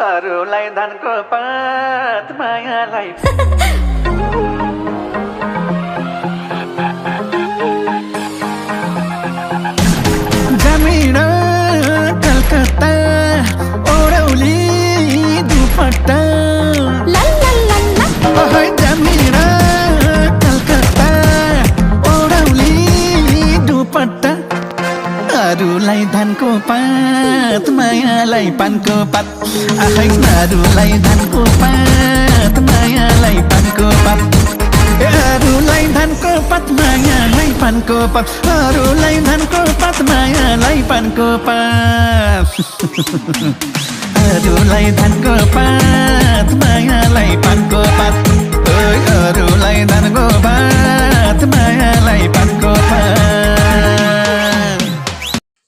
अरूलाई धनको पात मायालाई जमीन कलकत्ता ओरौली दुपट्टा जमीन कलकत्ता ओरौली दुपट्टा अरूलाई धनको पात मायालाई पानको पात अरूलाई धनको पात मायालाई पानको पात अरूलाई धनको पात मायालाई पानको पात अरूलाई धनको पात मायालाई पानको पात अरूलाई धनको पात मायालाई पानको पात अरूलाई धनको पात मायालाई पानको